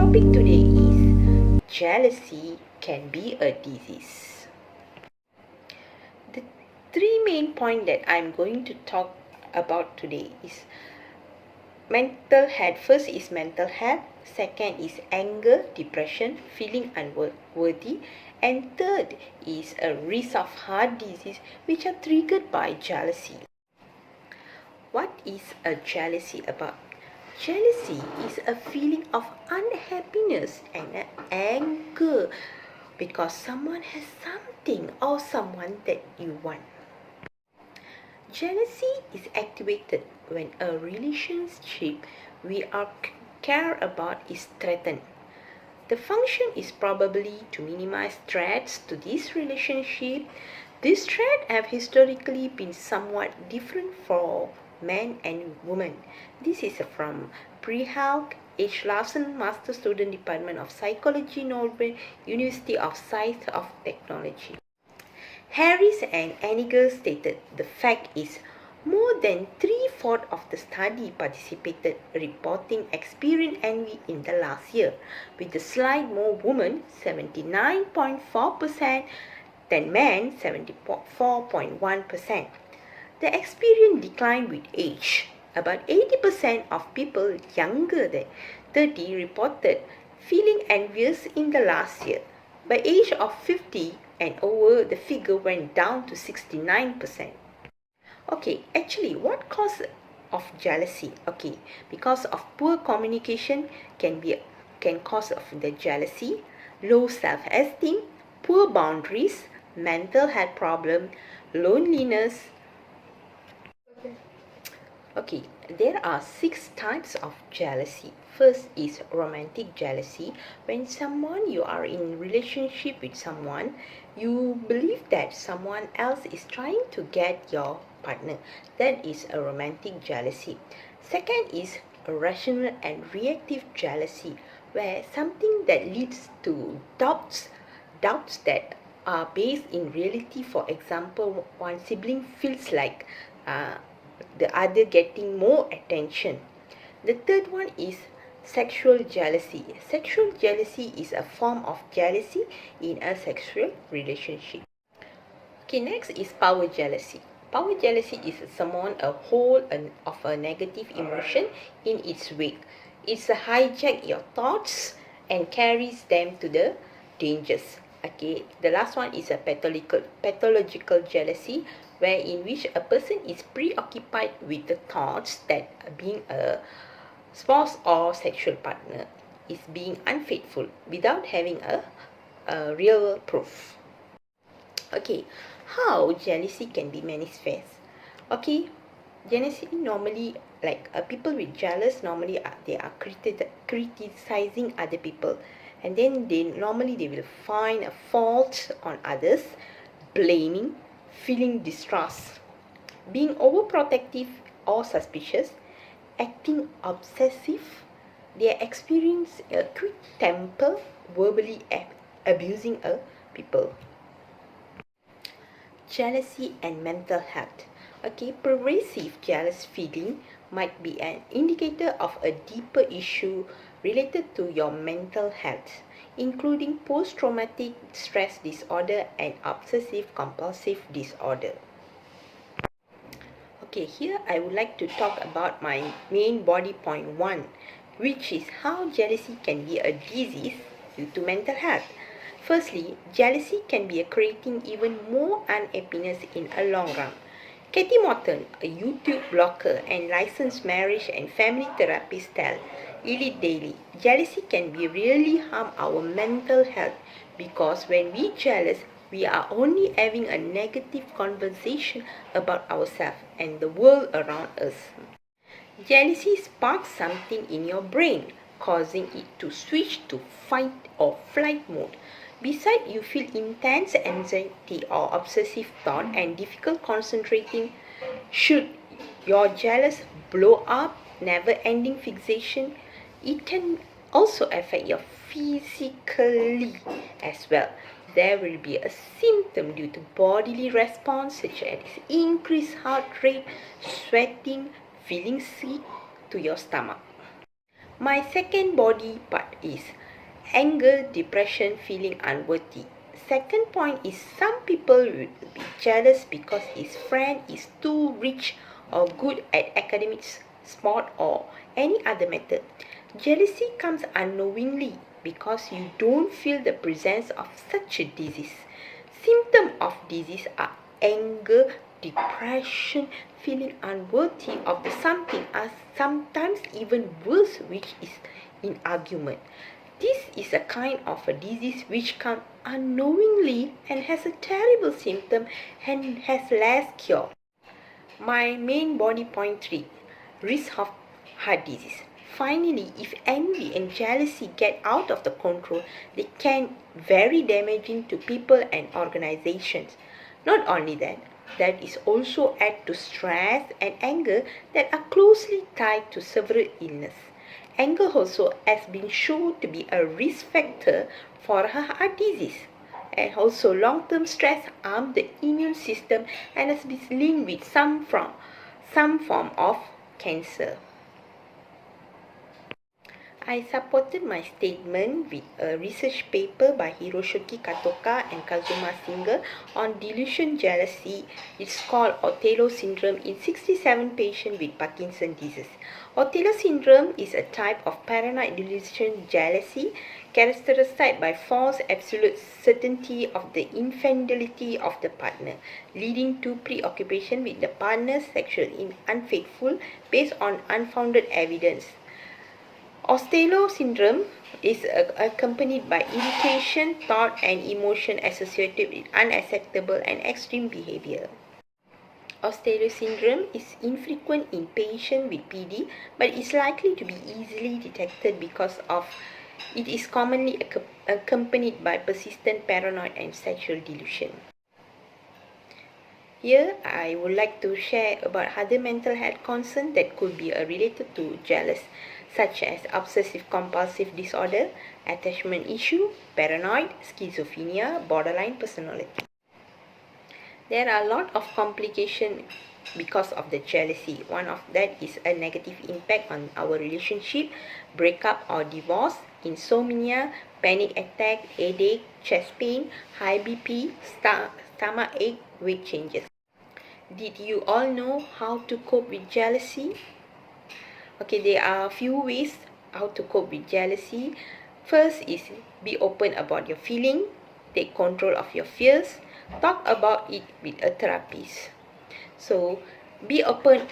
topic today is jealousy can be a disease. The three main points that I'm going to talk about today is mental health. First is mental health, second is anger, depression, feeling unworthy, and third is a risk of heart disease which are triggered by jealousy. What is a jealousy about? Jealousy is a feeling of unhappiness and anger because someone has something or someone that you want. Jealousy is activated when a relationship we are care about is threatened. The function is probably to minimize threats to this relationship. These threats have historically been somewhat different for men and women. This is from Pre-Halk H. Larson, Master Student, Department of Psychology, Norway, University of Science of Technology. Harris and Eniger stated the fact is more than 3/4 of the study participated reporting experienced envy in the last year, with a slight more women 79.4% than men 74.1%. The experience declined with age. About 80% of people younger than 30 reported feeling envious in the last year. By age of 50 and over, the figure went down to 69%. Okay, actually, what cause of jealousy? Okay, because of poor communication can cause of the jealousy, low self-esteem, poor boundaries, mental health problem, loneliness. Okay, there are 6 types of jealousy. First is romantic jealousy. When you are in relationship with someone, you believe that someone else is trying to get your partner. That is a romantic jealousy. Second is irrational and reactive jealousy, where something that leads to doubts that are based in reality. For example, one sibling feels like the other getting more attention. The third one is sexual jealousy. Sexual jealousy is a form of jealousy in a sexual relationship. Okay, next is power jealousy. Power jealousy is someone a whole of a negative emotion in its wake. It's a hijack your thoughts and carries them to the dangers. Okay, the last one is a pathological jealousy, where in which a person is preoccupied with the thoughts that being a spouse or sexual partner is being unfaithful without having a real proof. Okay, how jealousy can be manifest? Okay, jealousy normally, like people with jealous normally they are criticizing other people, and then they will find a fault on others, blaming, feeling distrust, being overprotective or suspicious, acting obsessive. They experience a quick temper, verbally abusing people. Jealousy and mental health. Okay, pervasive jealous feeling might be an indicator of a deeper issue related to your mental health, including post-traumatic stress disorder and obsessive compulsive disorder. Okay, here I would like to talk about my main body point 1, which is how jealousy can be a disease due to mental health. Firstly, jealousy can be creating even more unhappiness in a long run. Kathy Morton, a YouTube blogger and licensed marriage and family therapist, tells Elite Daily, jealousy can be really harm our mental health because when we jealous, we are only having a negative conversation about ourselves and the world around us. Jealousy sparks something in your brain, causing it to switch to fight or flight mode. Besides, you feel intense anxiety or obsessive thought and difficult concentrating. Should your jealous blow up, never-ending fixation, it can also affect your physically as well. There will be a symptom due to bodily response such as increased heart rate, sweating, feeling sick to your stomach. My second body part is anger, depression, feeling unworthy. Second point is some people will be jealous because his friend is too rich or good at academics, sport or any other method. Jealousy comes unknowingly because you don't feel the presence of such a disease. Symptoms of disease are anger, depression, feeling unworthy of the something, are sometimes even worse, which is in argument. This is a kind of a disease which comes unknowingly and has a terrible symptom and has less cure. My main body point 3, risk of heart disease. Finally, if envy and jealousy get out of the control, they can very damaging to people and organizations. Not only that, that is also add to stress and anger that are closely tied to several illness. Anger also has been shown to be a risk factor for heart disease. And also long-term stress harms the immune system and has been linked with some form of cancer. I supported my statement with a research paper by Hiroshoki Katoka and Kazuma Singer on delusion jealousy. It's called Othello syndrome in 67 patients with Parkinson's disease. Othello syndrome is a type of paranoid delusion jealousy characterized by false absolute certainty of the infidelity of the partner, leading to preoccupation with the partner's sexual unfaithful based on unfounded evidence. Othello syndrome is accompanied by irritation, thought, and emotion associated with unacceptable and extreme behavior. Othello syndrome is infrequent in patients with PD, but is likely to be easily detected because of it is commonly accompanied by persistent paranoid and sexual delusion. Here, I would like to share about other mental health concerns that could be related to jealous, such as obsessive-compulsive disorder, attachment issue, paranoid, schizophrenia, borderline personality. There are a lot of complications because of the jealousy. One of that is a negative impact on our relationship, breakup or divorce, insomnia, panic attack, headache, chest pain, high BP, stomach ache, weight changes. Did you all know how to cope with jealousy? Okay, there are a few ways how to cope with jealousy. First is be open about your feeling, take control of your fears, talk about it with a therapist. So, be open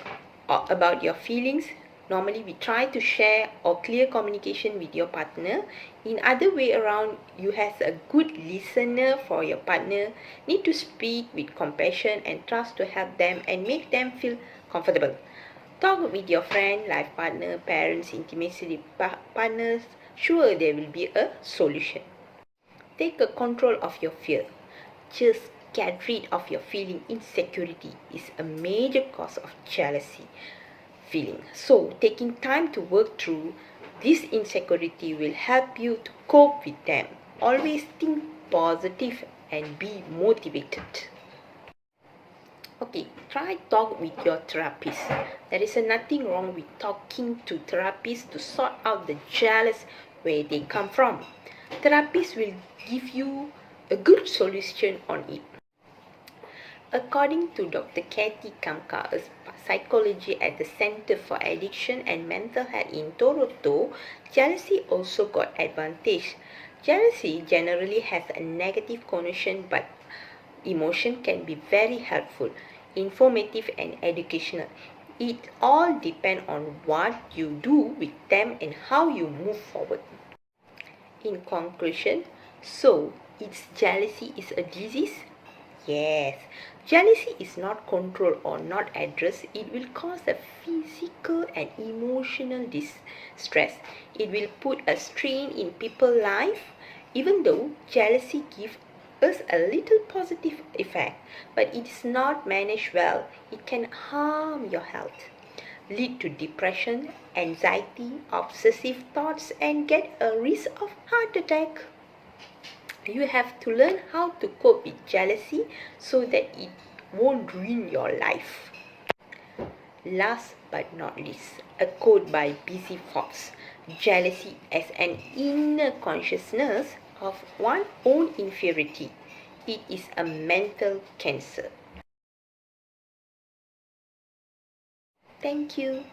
about your feelings. Normally, we try to share or clear communication with your partner. In other way around, you as a good listener for your partner need to speak with compassion and trust to help them and make them feel comfortable. Talk with your friend, life partner, parents, intimacy partners. Sure, there will be a solution. Take a control of your fear. Just get rid of your feeling insecurity is a major cause of jealousy feeling. So, taking time to work through this insecurity will help you to cope with them. Always think positive and be motivated. Okay, try talk with your therapist. There is nothing wrong with talking to therapists to sort out the jealous where they come from. Therapists will give you a good solution on it. According to Dr. Keetha Aramo, a psychologist at the Center for Addiction and Mental Health in Toronto, jealousy also got advantage. Jealousy generally has a negative connotation, but emotion can be very helpful, informative and educational. It all depends on what you do with them and how you move forward. In conclusion, so if jealousy is a disease? Yes, jealousy is not controlled or not addressed. It will cause a physical and emotional distress. It will put a strain in people's life, even though jealousy gives us a little positive effect, but it is not managed well. It can harm your health, lead to depression, anxiety, obsessive thoughts, and get a risk of heart attack. You have to learn how to cope with jealousy so that it won't ruin your life. Last but not least, a quote by B.C. Fox: jealousy as an inner consciousness of one's own inferiority. It is a mental cancer. Thank you.